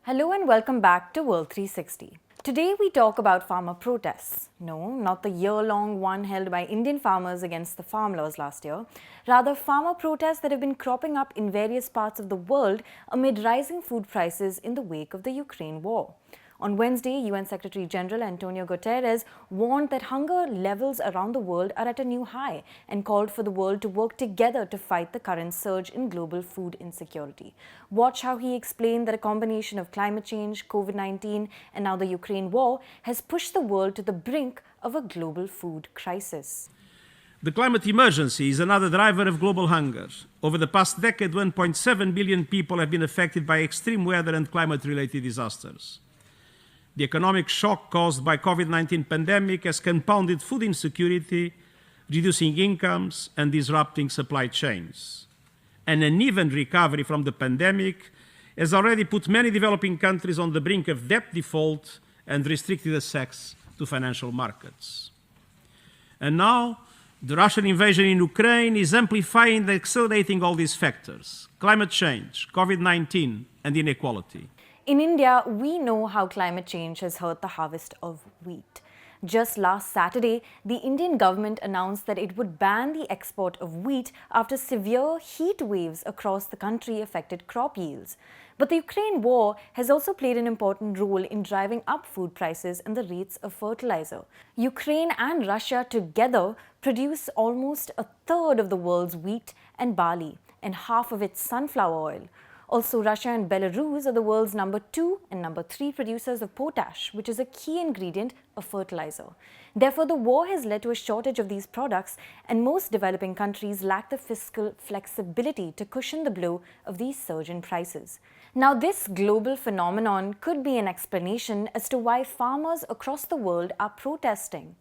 Hello and welcome back to World 360. Today we talk about farmer protests. No, not the year-long one held by Indian farmers against the farm laws last year. Rather, farmer protests that have been cropping up in various parts of the world amid rising food prices in the wake of the Ukraine war. On Wednesday, UN Secretary General António Guterres warned that hunger levels around the world are at a new high and called for the world to work together to fight the current surge in global food insecurity. Watch how he explained that a combination of climate change, COVID-19 and now the Ukraine war has pushed the world to the brink of a global food crisis. The climate emergency is another driver of global hunger. Over the past decade, 1.7 billion people have been affected by extreme weather and climate-related disasters. The economic shock caused by COVID-19 pandemic has compounded food insecurity, reducing incomes and disrupting supply chains. An uneven recovery from the pandemic has already put many developing countries on the brink of debt default and restricted access to financial markets. And now, the Russian invasion in Ukraine is amplifying and accelerating all these factors: climate change, COVID-19, and inequality. In India, we know how climate change has hurt the harvest of wheat. Just last Saturday, the Indian government announced that it would ban the export of wheat after severe heat waves across the country affected crop yields. But the Ukraine war has also played an important role in driving up food prices and the rates of fertilizer. Ukraine and Russia together produce almost a third of the world's wheat and barley and half of its sunflower oil. Also, Russia and Belarus are the world's number 2 and number 3 producers of potash, which is a key ingredient of fertilizer. Therefore, the war has led to a shortage of these products, and most developing countries lack the fiscal flexibility to cushion the blow of these surge in prices. Now, this global phenomenon could be an explanation as to why farmers across the world are protesting.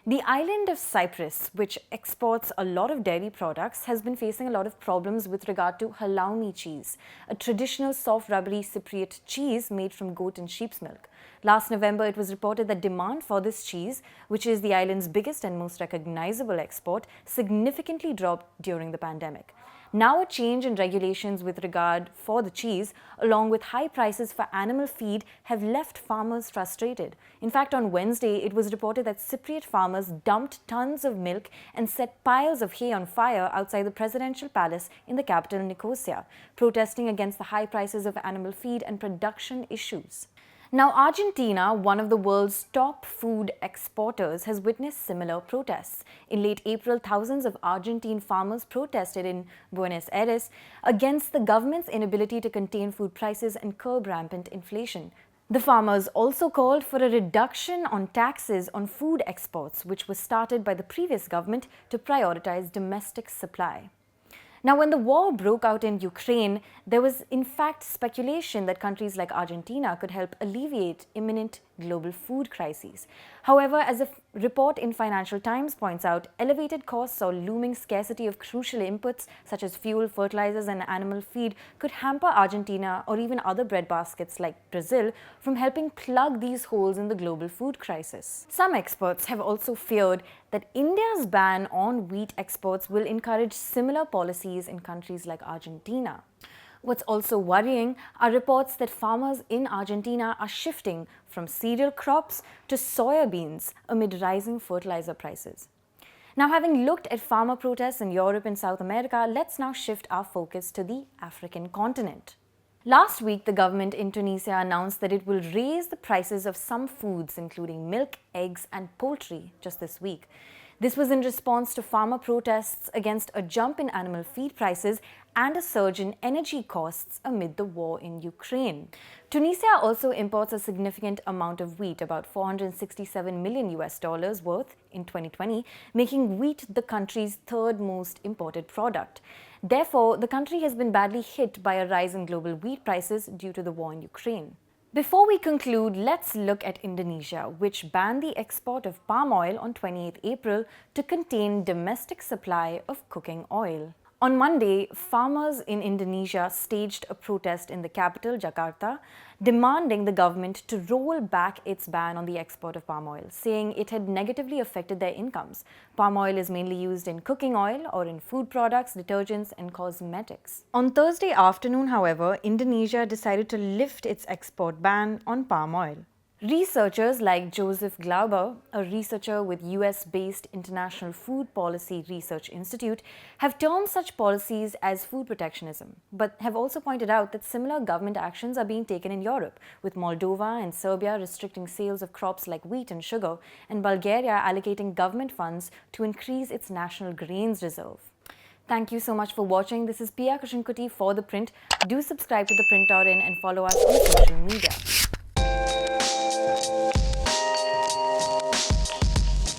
The island of Cyprus, which exports a lot of dairy products, has been facing a lot of problems with regard to halloumi cheese, a traditional soft rubbery Cypriot cheese made from goat and sheep's milk. Last November, it was reported that demand for this cheese, which is the island's biggest and most recognizable export, significantly dropped during the pandemic. Now a change in regulations with regard for the cheese, along with high prices for animal feed, have left farmers frustrated. In fact, on Wednesday, it was reported that Cypriot farmers dumped tons of milk and set piles of hay on fire outside the presidential palace in the capital Nicosia, protesting against the high prices of animal feed and production issues. Now, Argentina, one of the world's top food exporters, has witnessed similar protests. In late April, thousands of Argentine farmers protested in Buenos Aires against the government's inability to contain food prices and curb rampant inflation. The farmers also called for a reduction on taxes on food exports, which was started by the previous government to prioritize domestic supply. Now, when the war broke out in Ukraine, there was in fact speculation that countries like Argentina could help alleviate imminent global food crises. However, as a report in Financial Times points out, elevated costs or looming scarcity of crucial inputs such as fuel, fertilizers and animal feed could hamper Argentina or even other breadbaskets like Brazil from helping plug these holes in the global food crisis. Some experts have also feared that India's ban on wheat exports will encourage similar policies in countries like Argentina. What's also worrying are reports that farmers in Argentina are shifting from cereal crops to soybeans amid rising fertilizer prices. Now, having looked at farmer protests in Europe and South America, let's now shift our focus to the African continent. Last week, the government in Tunisia announced that it will raise the prices of some foods, including milk, eggs, and poultry, just this week. This was in response to farmer protests against a jump in animal feed prices and a surge in energy costs amid the war in Ukraine. Tunisia also imports a significant amount of wheat, about $467 million worth in 2020, making wheat the country's third most imported product. Therefore, the country has been badly hit by a rise in global wheat prices due to the war in Ukraine. Before we conclude, let's look at Indonesia, which banned the export of palm oil on 28 April to contain domestic supply of cooking oil. On Monday, farmers in Indonesia staged a protest in the capital, Jakarta, demanding the government to roll back its ban on the export of palm oil, saying it had negatively affected their incomes. Palm oil is mainly used in cooking oil or in food products, detergents, and cosmetics. On Thursday afternoon, however, Indonesia decided to lift its export ban on palm oil. Researchers like Joseph Glauber, a researcher with US-based International Food Policy Research Institute, have termed such policies as food protectionism, but have also pointed out that similar government actions are being taken in Europe, with Moldova and Serbia restricting sales of crops like wheat and sugar, and Bulgaria allocating government funds to increase its national grains reserve. Thank you so much for watching. This is Pia Krishnankutty for The Print. Do subscribe to ThePrint.in and follow us on social media.